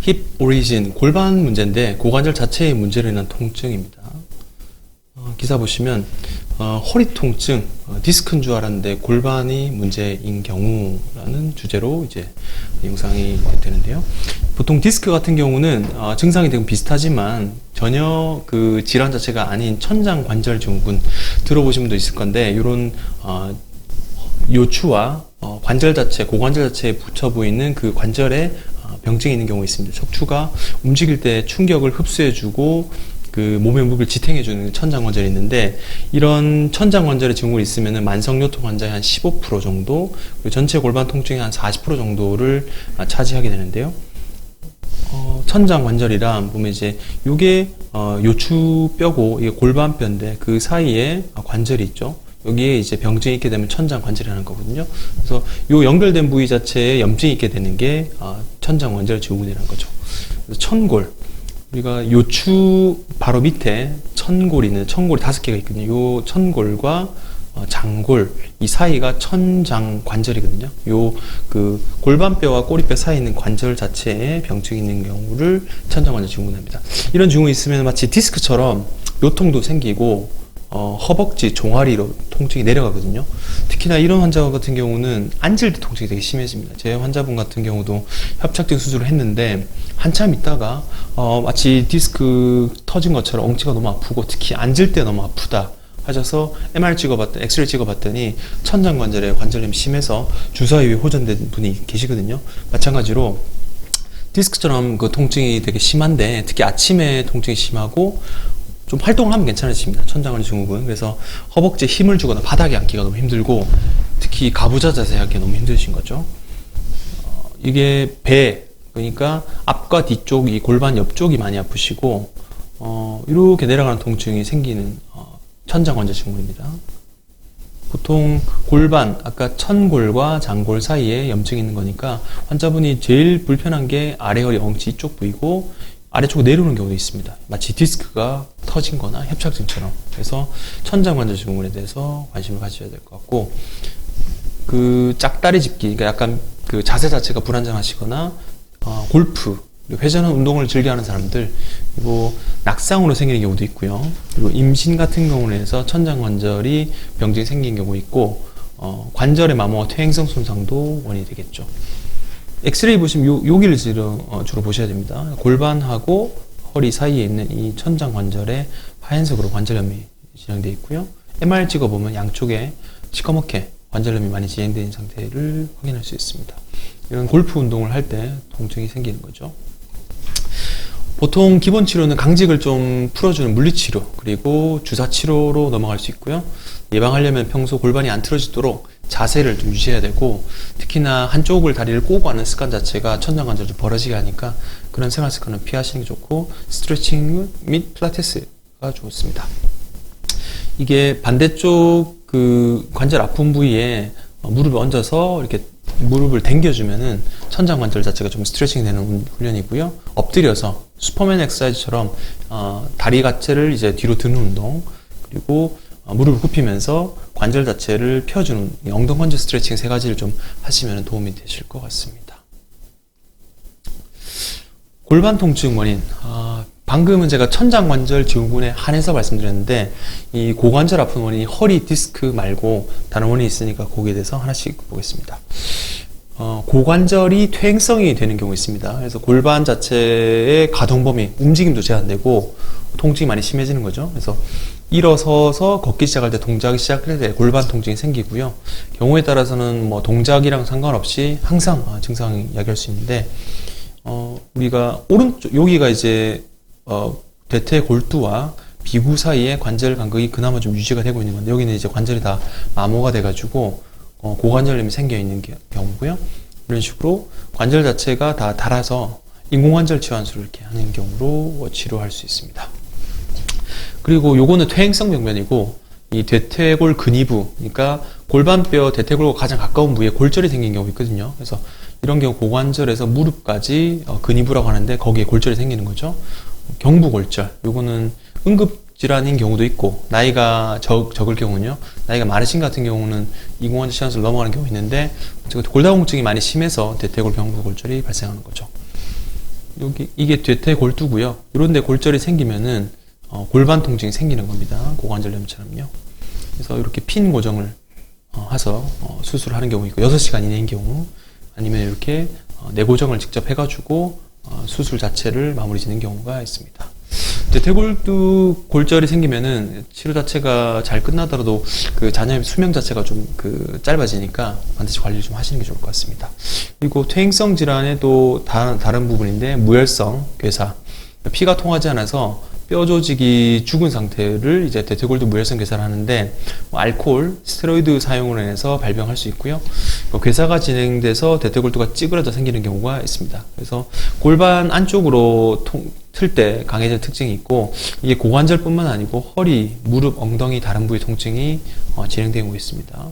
힙 오리진 골반 문제인데 고관절 자체의 문제로 인한 통증입니다. 기사 보시면 허리 통증, 디스크인 줄 알았는데 골반이 문제인 경우라는 주제로 이제 영상이 되는데요. 보통 디스크 같은 경우는 증상이 되게 비슷하지만 전혀 그 질환 자체가 아닌 천장 관절 증후군 들어보신 분도 있을 건데, 이런 요추와 관절 자체, 고관절 자체에 붙여 보이는 그 관절에 병증이 있는 경우가 있습니다. 척추가 움직일 때 충격을 흡수해주고 그 몸의 무게를 지탱해주는 천장관절이 있는데, 이런 천장관절의 증후군이 있으면 만성요통 환자의 한 15% 정도, 그리고 전체 골반 통증의 한 40% 정도를 차지하게 되는데요. 천장관절이란 보면 이제 요게 요추뼈고 이게 골반뼈인데 그 사이에 관절이 있죠. 여기에 이제 병증이 있게 되면 천장관절이라는 거거든요. 그래서 요 연결된 부위 자체에 염증이 있게 되는 게 천장관절 증후군이라는 거죠. 그래서 천골, 우리가 요추 바로 밑에 천골이 있는, 천골이 5개가 있거든요. 요 천골과 장골, 이 사이가 천장관절이거든요. 요 그 골반뼈와 꼬리뼈 사이에 있는 관절 자체에 병증이 있는 경우를 천장관절 증후군입니다. 이런 증후가 있으면 마치 디스크처럼 요통도 생기고 허벅지, 종아리로 통증이 내려가거든요. 특히나 이런 환자 같은 경우는 앉을 때 통증이 되게 심해집니다. 제 환자분 같은 경우도 협착증 수술을 했는데 한참 있다가 마치 디스크 터진 것처럼 엉치가 너무 아프고 특히 앉을 때 너무 아프다 하셔서 MR 찍어봤더니, 엑스레이 찍어봤더니 천장관절에 관절염이 심해서 주사위에 호전된 분이 계시거든요. 마찬가지로 디스크처럼 그 통증이 되게 심한데 특히 아침에 통증이 심하고 좀 활동을 하면 괜찮아집니다. 천장관절 증후군. 그래서 허벅지에 힘을 주거나 바닥에 앉기가 너무 힘들고 특히 가부좌 자세 하기 너무 힘드신 거죠. 이게 배, 그러니까 앞과 뒤쪽, 이 골반 옆쪽이 많이 아프시고 이렇게 내려가는 통증이 생기는 천장관절 증후군입니다. 보통 골반, 아까 천골과 장골 사이에 염증이 있는 거니까 환자분이 제일 불편한 게 아래 허리 엉치 이쪽 부위고 아래쪽으로 내려오는 경우도 있습니다. 마치 디스크가 터진 거나 협착증처럼. 그래서 천장관절 증후군에 대해서 관심을 가져야 될 것 같고, 그 짝다리 짚기, 그러니까 약간 그 자세 자체가 불안정하시거나 골프, 회전한 운동을 즐겨하는 사람들, 그리고 낙상으로 생기는 경우도 있고요. 그리고 임신 같은 경우에서 천장관절이 병증이 생기는 경우 있고, 관절의 마모와 퇴행성 손상도 원인이 되겠죠. 엑스레이 보시면 여기를 주로 보셔야 됩니다. 골반하고 허리 사이에 있는 이 천장관절에 하얀색으로 관절염이 진행되어 있고요. MR 찍어보면 양쪽에 시커멓게 관절염이 많이 진행된 상태를 확인할 수 있습니다. 이런 골프 운동을 할 때 통증이 생기는 거죠. 보통 기본 치료는 강직을 좀 풀어주는 물리치료, 그리고 주사치료로 넘어갈 수 있고요. 예방하려면 평소 골반이 안 틀어지도록 자세를 좀 유지해야 되고, 특히나 한쪽을 다리를 꼬고 하는 습관 자체가 천장관절을 좀 벌어지게 하니까 그런 생활 습관은 피하시는 게 좋고, 스트레칭 및 필라테스가 좋습니다. 이게 반대쪽 그 관절 아픈 부위에 무릎을 얹어서 이렇게 무릎을 당겨주면은 천장관절 자체가 좀 스트레칭 되는 훈련이고요. 엎드려서 슈퍼맨 엑서사이즈처럼 다리 자체를 이제 뒤로 드는 운동, 그리고 무릎을 굽히면서 관절 자체를 펴주는 엉덩관절 스트레칭 3가지를 좀 하시면 도움이 되실 것 같습니다. 골반 통증 원인, 방금은 제가 천장관절 증후군에 한해서 말씀드렸는데 이 고관절 아픈 원인이 허리 디스크 말고 다른 원인이 있으니까 거기에 대해서 하나씩 보겠습니다. 고관절이 퇴행성이 되는 경우가 있습니다. 그래서 골반 자체의 가동 범위, 움직임도 제한되고 통증이 많이 심해지는 거죠. 그래서 일어서서 걷기 시작할 때, 동작이 시작할 때 골반 통증이 생기고요. 경우에 따라서는 뭐 동작이랑 상관없이 항상 증상이 야기할 수 있는데, 우리가 오른쪽, 여기가 이제 대퇴골두와 비구 사이에 관절 간격이 그나마 좀 유지가 되고 있는 건데, 여기는 이제 관절이 다 마모가 돼가지고 고관절염이 생겨 있는 경우고요. 이런 식으로 관절 자체가 다 닳아서 인공관절 치환술을 이렇게 하는 경우로 치료할 수 있습니다. 그리고 요거는 퇴행성 병변이고, 이 대퇴골 근위부, 그러니까 골반뼈 대퇴골과 가장 가까운 부위에 골절이 생긴 경우 있거든요. 그래서 이런 경우 고관절에서 무릎까지 근위부라고 하는데 거기에 골절이 생기는 거죠. 경부골절, 요거는 응급질환인 경우도 있고, 나이가 적을 경우는요, 나이가 많으신 같은 경우는 인공관절 치환술로 넘어가는 경우 있는데, 골다공증이 많이 심해서 대퇴골 경부골절이 발생하는 거죠. 여기 이게 대퇴골두고요. 이런 데 골절이 생기면은 골반 통증이 생기는 겁니다. 고관절염처럼요. 그래서 이렇게 핀 고정을 해서 수술을 하는 경우 있고 6시간 이내인 경우, 아니면 이렇게 내고정을 직접 해가지고 수술 자체를 마무리 짓는 경우가 있습니다. 대퇴골두 골절이 생기면은 치료 자체가 잘 끝나더라도 그 자녀의 수명 자체가 좀 짧아지니까 반드시 관리를 좀 하시는 게 좋을 것 같습니다. 그리고 퇴행성 질환의 또 다른 부분인데, 무혈성 괴사, 피가 통하지 않아서 뼈 조직이 죽은 상태를 이제 대퇴골두 무혈성 괴사를 하는데, 알코올, 스테로이드 사용으로 인해서 발병할 수 있고요. 괴사가 진행돼서 대퇴골두가 찌그러져 생기는 경우가 있습니다. 그래서 골반 안쪽으로 틀 때 강해질 특징이 있고, 이게 고관절뿐만 아니고 허리, 무릎, 엉덩이 다른 부위 통증이 진행되고 있습니다.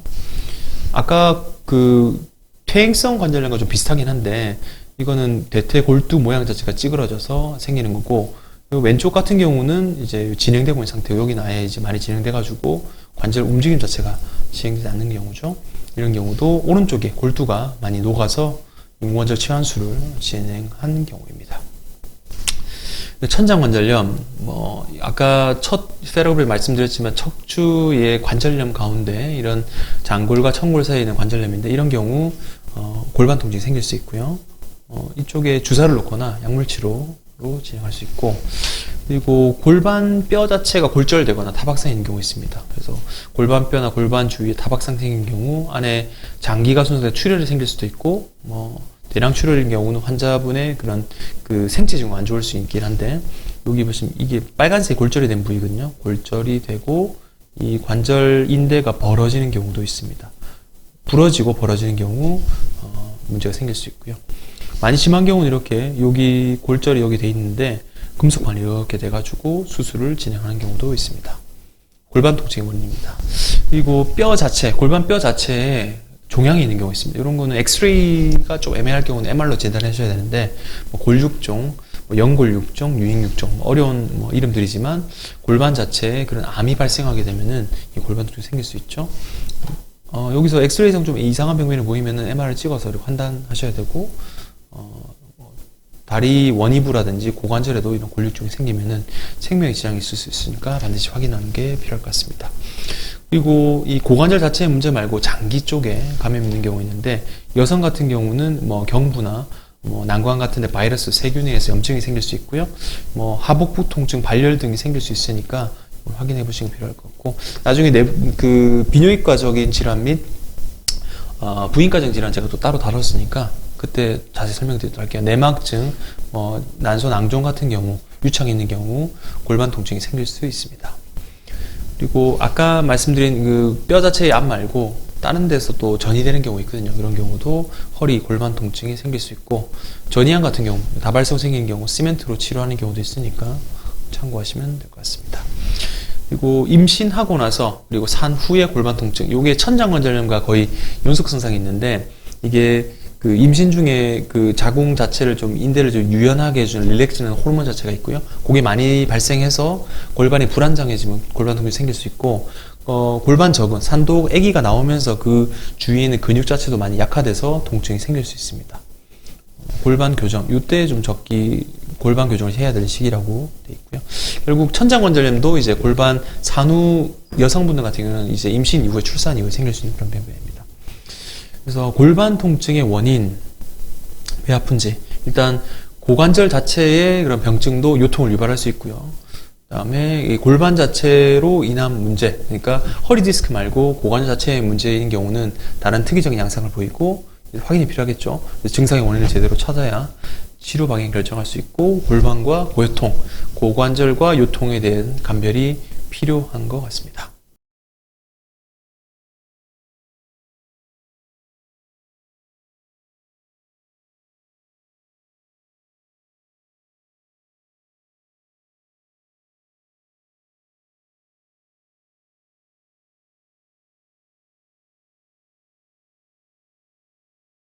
아까 그 퇴행성 관절염과 좀 비슷하긴 한데, 이거는 대퇴골두 모양 자체가 찌그러져서 생기는 거고, 왼쪽 같은 경우는 이제 진행되고 있는 상태고, 여기는 아예 이제 많이 진행돼가지고 관절 움직임 자체가 진행되지 않는 경우죠. 이런 경우도 오른쪽에 골두가 많이 녹아서 인공관절 치환술을 진행한 경우입니다. 천장관절염, 아까 첫 세로를 말씀드렸지만 척추의 관절염 가운데 이런 장골과 청골 사이에 있는 관절염인데, 이런 경우 골반 통증이 생길 수 있고요. 이쪽에 주사를 놓거나 약물치료로 진행할 수 있고, 그리고 골반 뼈 자체가 골절되거나 타박상이 있는 경우 있습니다. 그래서 골반 뼈나 골반 주위에 타박상 생긴 경우 안에 장기가 순서에 출혈이 생길 수도 있고, 대량 출혈인 경우는 환자분의 그런 그 생체 증후 안 좋을 수 있긴 한데, 여기 보시면 이게 빨간색 골절이 된 부위거든요. 골절이 되고 이 관절 인대가 벌어지는 경우도 있습니다. 부러지고 벌어지는 경우 문제가 생길 수 있고요. 많이 심한 경우는 이렇게 여기 골절이 여기 돼 있는데 금속관이 이렇게 돼가지고 수술을 진행하는 경우도 있습니다. 골반 통증의 원인입니다. 그리고 뼈 자체, 골반 뼈 자체에 종양이 있는 경우가 있습니다. 이런 거는 엑스레이가 좀 애매할 경우는 MR로 진단하셔야 되는데, 골육종, 연골육종, 유익육종, 어려운 이름들이지만 골반 자체에 그런 암이 발생하게 되면은 이 골반 통증이 생길 수 있죠. 여기서 엑스레이상 좀 이상한 병면이 보이면은 MR을 찍어서 이렇게 판단하셔야 되고, 다리 원위부라든지 고관절에도 이런 골육종이 생기면은 생명에 지장이 있을 수 있으니까 반드시 확인하는 게 필요할 것 같습니다. 그리고 이 고관절 자체의 문제 말고 장기 쪽에 감염이 있는 경우 있는데, 여성 같은 경우는 경부나 난관 같은 데 바이러스, 세균에 의해서 염증이 생길 수 있고요. 하복부 통증, 발열 등이 생길 수 있으니까 확인해 보시는 게 필요할 것 같고, 나중에 비뇨기과적인 질환 및 부인과적인 질환 제가 또 따로 다뤘으니까 그때 자세히 설명드리도록 할게요. 내막증, 난소 낭종 같은 경우, 유창이 있는 경우 골반 통증이 생길 수 있습니다. 그리고 아까 말씀드린 그 뼈 자체의 암 말고 다른 데서 또 전이 되는 경우 있거든요. 이런 경우도 허리, 골반 통증이 생길 수 있고, 전이암 같은 경우, 다발성 생긴 경우 시멘트로 치료하는 경우도 있으니까 참고하시면 될 것 같습니다. 그리고 임신하고 나서, 그리고 산 후에 골반 통증, 이게 천장관절염과 거의 연속선상이 있는데, 이게 그 임신 중에 그 자궁 자체를 좀 인대를 좀 유연하게 해주는 릴렉스는 호르몬 자체가 있고요. 그게 많이 발생해서 골반이 불안정해지면 골반 통증이 생길 수 있고, 골반 적은 산도 아기가 나오면서 그 주위에 있는 근육 자체도 많이 약화돼서 통증이 생길 수 있습니다. 골반 교정, 이때 좀 골반 교정을 해야 될 시기라고 돼 있고요. 결국 천장관절염도 이제 골반 산후 여성분들 같은 경우는 이제 임신 이후에 출산 이후에 생길 수 있는 그런 병입니다. 그래서 골반 통증의 원인, 왜 아픈지, 일단 고관절 자체의 그런 병증도 요통을 유발할 수 있고요. 그다음에 골반 자체로 인한 문제, 그러니까 허리 디스크 말고 고관절 자체의 문제인 경우는 다른 특이적인 양상을 보이고 확인이 필요하겠죠. 증상의 원인을 제대로 찾아야 치료 방향 결정할 수 있고, 골반과 고요통, 고관절과 요통에 대한 감별이 필요한 것 같습니다.